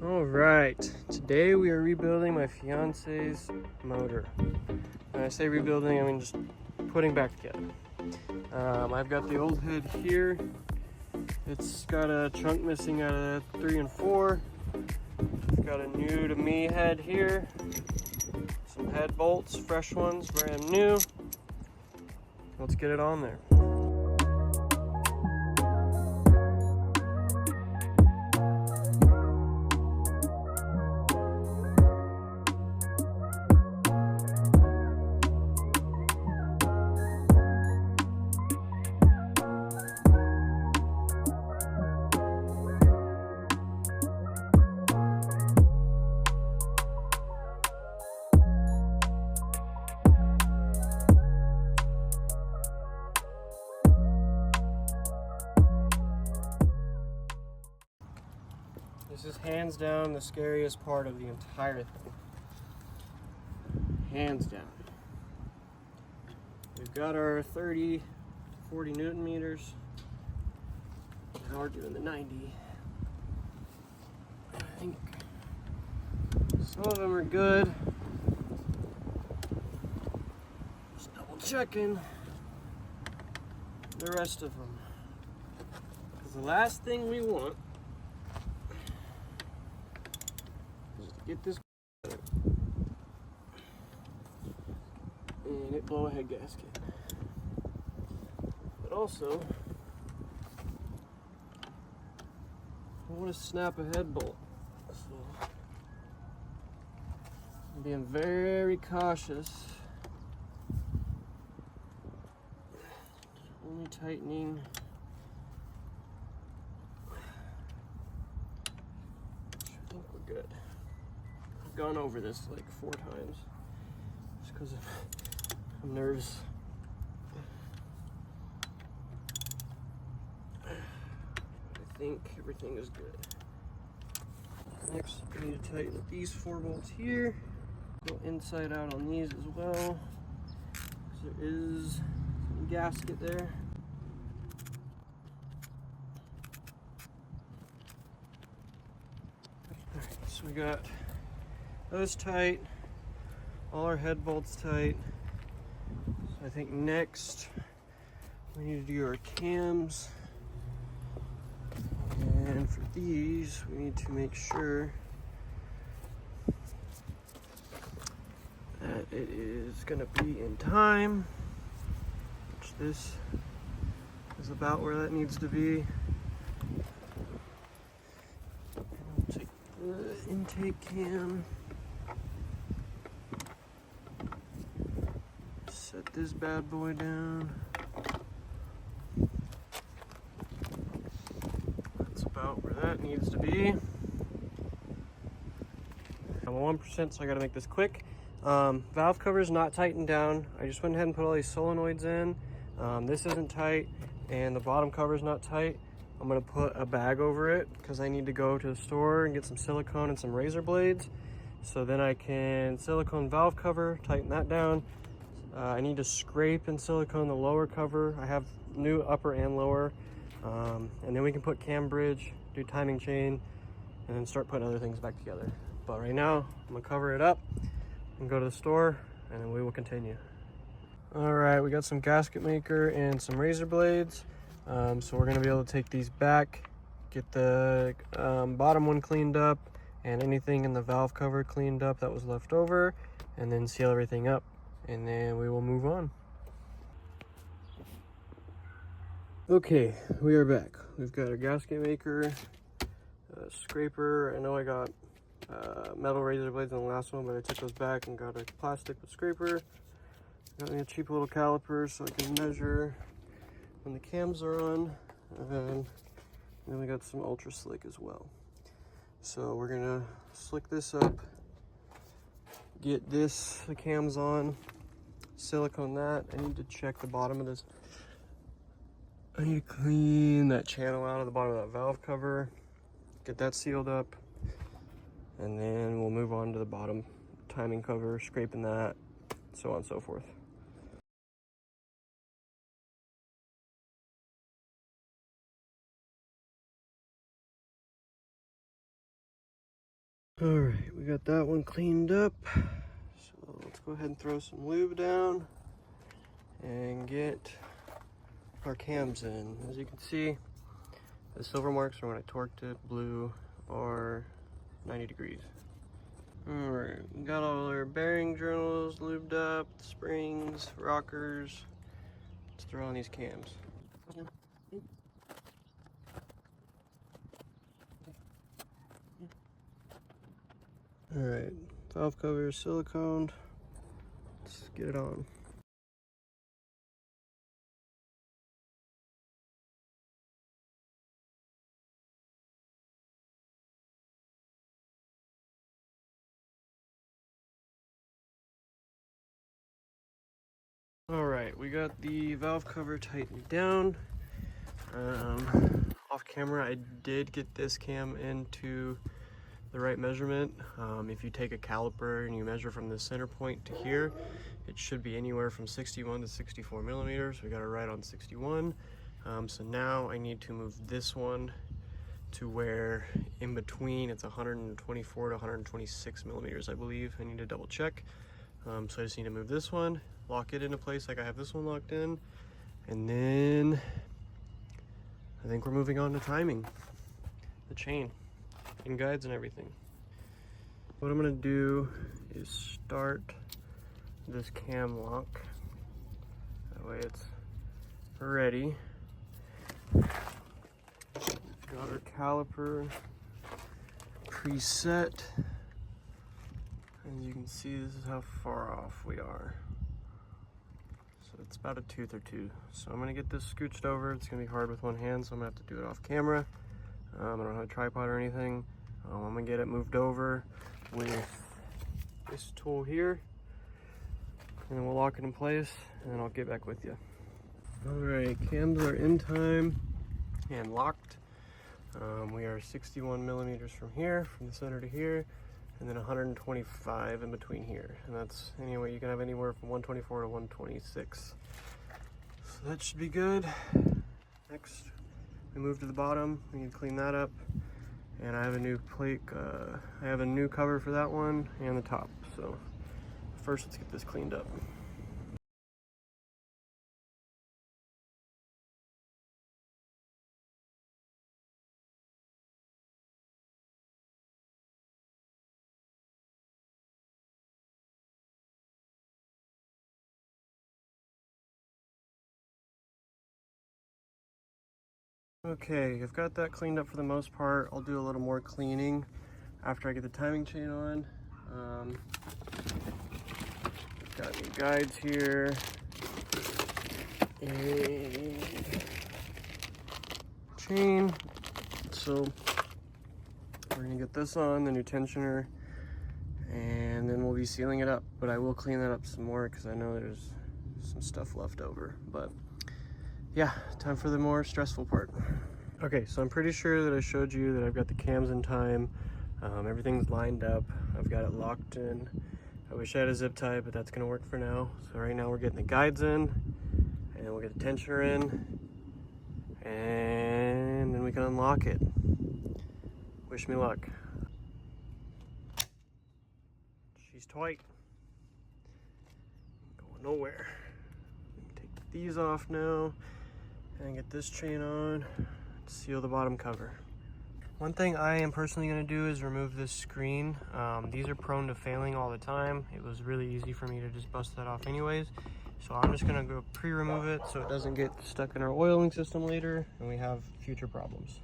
All right, today we are rebuilding my fiance's motor. When I say rebuilding, I mean just putting back together. I've got the old head here. It's got a chunk missing out of 3 and 4. I've got a new to me head here. Some head bolts, fresh ones, brand new. Let's get it on there. This is hands down the scariest part of the entire thing. Hands down. We've got our 30 to 40 Newton meters. Now we're doing the 90. I think some of them are good. Just double checking the rest of them. Because the last thing we want get this and it blow a head gasket, but also I want to snap a head bolt, so I'm being very cautious, only tightening I think we're good. Gone over this like 4 times just because I'm nervous. I think everything is good. Next, I need to tighten up these 4 bolts here. Go inside out on these as well, because there is some gasket there. Alright, so we got those tight, all our head bolts tight. So I think next we need to do our cams. And for these, we need to make sure that it is gonna be in time, which this is about where that needs to be. And I'll take the intake cam. Set this bad boy down. That's about where that needs to be. I'm at 1%, so I gotta make this quick. Valve cover is not tightened down. I just went ahead and put all these solenoids in. This isn't tight, and the bottom cover is not tight. I'm gonna put a bag over it because I need to go to the store and get some silicone and some razor blades. So then I can silicone valve cover, tighten that down. I need to scrape and silicone the lower cover. I have new upper and lower. And then we can put cam bridge, do timing chain, and then start putting other things back together. But right now, I'm gonna cover it up and go to the store, and then we will continue. All right, we got some gasket maker and some razor blades. So we're gonna be able to take these back, get the bottom one cleaned up, and anything in the valve cover cleaned up that was left over, and then seal everything up. And then we will move on. Okay, we are back. We've got a gasket maker, a scraper. I know I got metal razor blades in the last one, but I took those back and got a plastic with scraper. Got me a cheap little caliper so I can measure when the cams are on. And then we got some ultra slick as well. So we're gonna slick this up, get the cams on, silicone that. I need to check the bottom of this. I need to clean that channel out of the bottom of that valve cover, get that sealed up, and then we'll move on to the bottom timing cover, scraping that, so on and so forth. All right, we got that one cleaned up. So let's go ahead and throw some lube down and get our cams in. As you can see, the silver marks from when I torqued it, blue, are 90 degrees. All right, we got all our bearing journals lubed up, springs, rockers. Let's throw on these cams. All right, valve cover is siliconed. Let's get it on. All right, we got the valve cover tightened down. Off camera, I did get this cam into the right measurement. If you take a caliper and you measure from the center point to here, it should be anywhere from 61 to 64 millimeters. We got it right on 61. So now I need to move this one to where in between it's 124 to 126 millimeters, I believe. I need to double check. So I just need to move this one, lock it into place like I have this one locked in, and then I think we're moving on to timing the chain and guides and everything. What I'm gonna do is start this cam lock. That way it's ready. Got our caliper preset. As you can see, this is how far off we are. So it's about a tooth or two. So I'm gonna get this scooched over. It's gonna be hard with one hand, so I'm gonna have to do it off camera. I don't have a tripod or anything. I'm gonna get it moved over with this tool here, and then we'll lock it in place, and then I'll get back with you. All right, cams are in time and locked. We are 61 millimeters from here, from the center to here, and then 125 in between here. And that's anyway, you can have anywhere from 124 to 126. So that should be good. Next, we move to the bottom. We need to clean that up. And I have a new plate, I have a new cover for that one and the top. So first, let's get this cleaned up. Okay, I've got that cleaned up for the most part. I'll do a little more cleaning after I get the timing chain on. Got new guides here. And chain. So we're gonna get this on, the new tensioner, and then we'll be sealing it up. But I will clean that up some more because I know there's some stuff left over. But yeah, time for the more stressful part. Okay, so I'm pretty sure that I showed you that I've got the cams in time. Everything's lined up. I've got it locked in. I wish I had a zip tie, but that's gonna work for now. So right now we're getting the guides in, and then we'll get the tensioner in, and then we can unlock it. Wish me luck. She's tight. Going nowhere. Take these off now, and get this chain on. Seal the bottom cover. One thing I am personally going to do is remove this screen. These are prone to failing all the time. It was really easy for me to just bust that off anyways. So I'm just going to go pre-remove it so it doesn't get stuck in our oiling system later and we have future problems.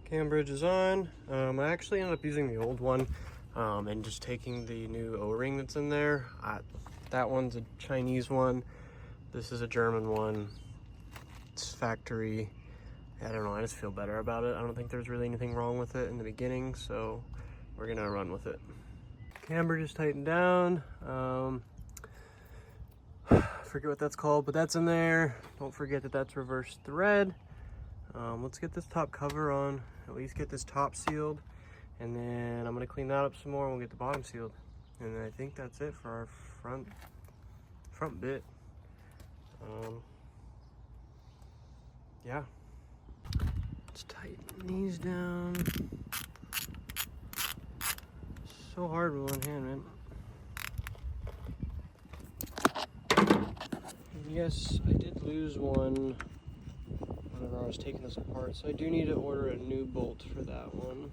Cam bridge is on. I actually ended up using the old one and just taking the new O-ring that's in there. That one's a Chinese one. This is a German one. It's factory. I don't know, I just feel better about it. I don't think there's really anything wrong with it in the beginning, so we're gonna run with it. Cam bridge is tightened down. I forget what that's called, but that's in there. Don't forget that that's reverse thread. Let's get this top cover on, at least get this top sealed, and then I'm gonna clean that up some more and we'll get the bottom sealed. And then I think that's it for our front bit. Yeah. Let's tighten these down. so hard with one hand, man. And yes, I did lose one whenever I was taking this apart, so I do need to order a new bolt for that one.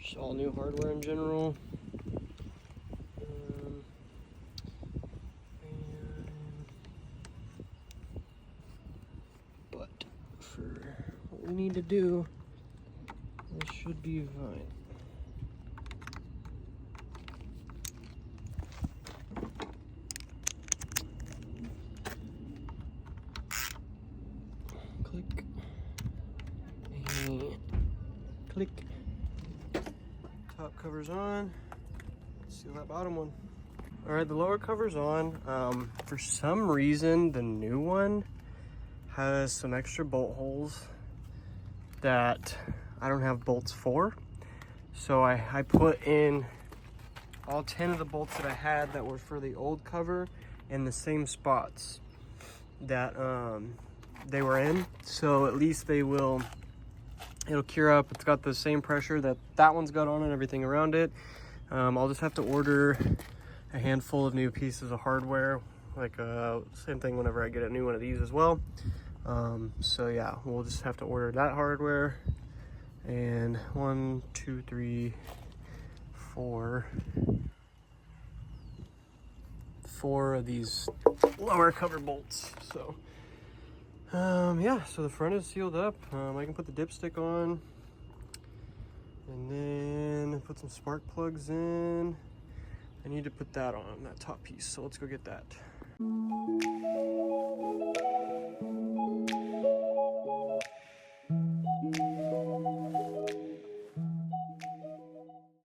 Just all new hardware in general. But for what we need to do, this should be fine. Click and click. Top cover's on. Let's seal that bottom one. All right, the lower cover's on. For some reason, the new one has some extra bolt holes that I don't have bolts for. So I put in all 10 of the bolts that I had that were for the old cover in the same spots that they were in. So at least it'll cure up. It's got the same pressure that one's got on it, everything around it. I'll just have to order a handful of new pieces of hardware, like same thing whenever I get a new one of these as well. So yeah, we'll just have to order that hardware. And 1, 2, 3, 4 of these lower cover bolts. So yeah, so the front is sealed up. I can put the dipstick on and then put some spark plugs in. I need to put that on, that top piece, so let's go get that.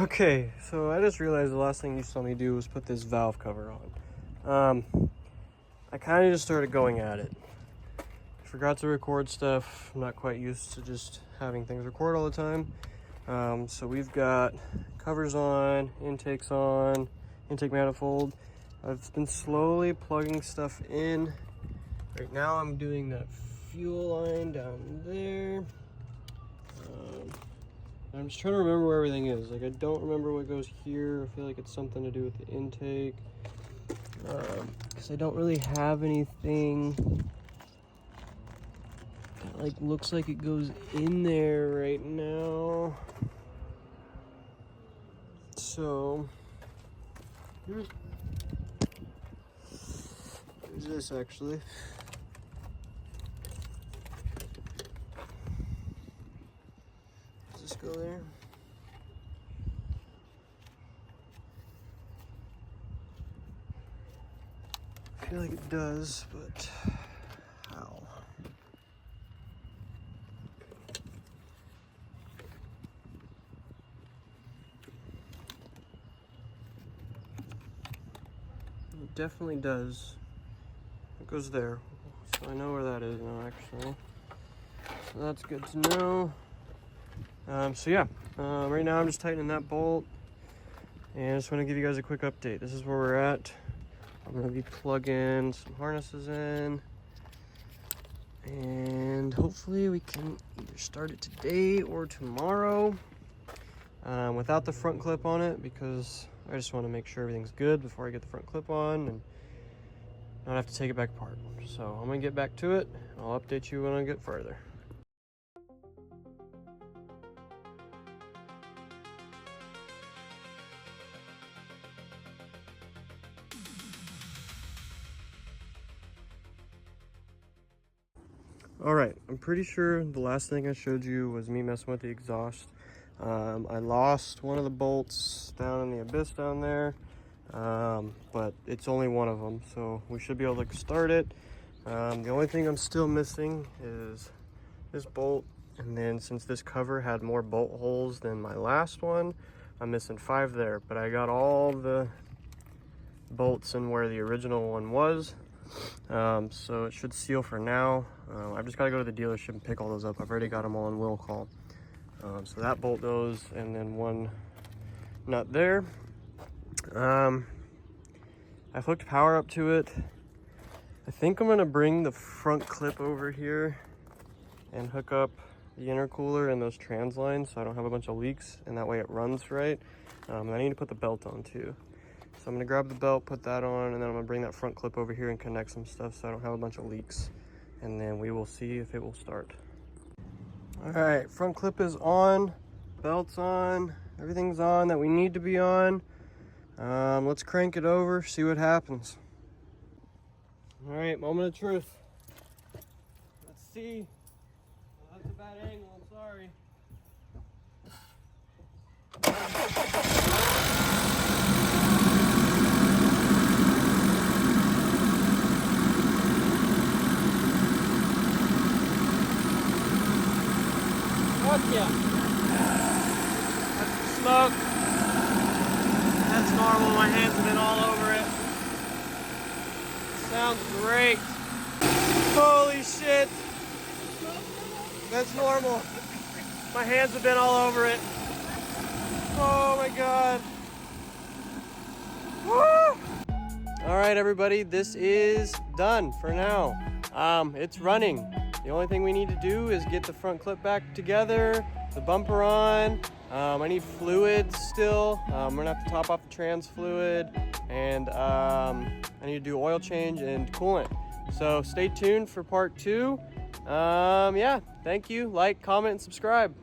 Okay, so I just realized the last thing you saw me do was put this valve cover on. I kind of just started going at it. Forgot to record stuff. I'm not quite used to just having things record all the time. So we've got covers on, intakes on, intake manifold. I've been slowly plugging stuff in. Right now I'm doing that fuel line down there. I'm just trying to remember where everything is. Like, I don't remember what goes here. I feel like it's something to do with the intake. Because I don't really have anything that like looks like it goes in there right now. So here's this actually. Does this go there? I feel like it does, but how? It definitely does. It goes there. So I know where that is now, actually. So that's good to know. So yeah, right now I'm just tightening that bolt. And I just want to give you guys a quick update. This is where we're at. I'm going to be plugging some harnesses in. And hopefully we can either start it today or tomorrow. Without the front clip on it, because I just want to make sure everything's good before I get the front clip on and not have to take it back apart. So I'm going to get back to it. I'll update you when I get further. All right, I'm pretty sure the last thing I showed you was me messing with the exhaust. I lost one of the bolts down in the abyss down there, but it's only one of them, so we should be able to start it. The only thing I'm still missing is this bolt, and then since this cover had more bolt holes than my last one, I'm missing 5 there, but I got all the bolts in where the original one was. So it should seal for now. I've just got to go to the dealership and pick all those up. I've already got them all in will call. So that bolt goes, and then one nut there. I've hooked power up to it. I think I'm going to bring the front clip over here and hook up the intercooler and those trans lines so I don't have a bunch of leaks, and that way it runs right. And I need to put the belt on too. So I'm gonna grab the belt, put that on, and then I'm gonna bring that front clip over here and connect some stuff so I don't have a bunch of leaks. And then we will see if it will start. All right, front clip is on, belt's on, everything's on that we need to be on. Let's crank it over, see what happens. All right, moment of truth. Let's see. Oh, that's a bad angle, I'm sorry. Fuck yeah. That's the smoke. That's normal, my hands have been all over it. Sounds great. Holy shit. That's normal. My hands have been all over it. Oh my God. Woo! All right, everybody, this is done for now. It's running. The only thing we need to do is get the front clip back together, the bumper on. I need fluids still. I'm gonna have to top off the trans fluid, and I need to do oil change and coolant. So stay tuned for part 2. Yeah, thank you. Like, comment, and subscribe.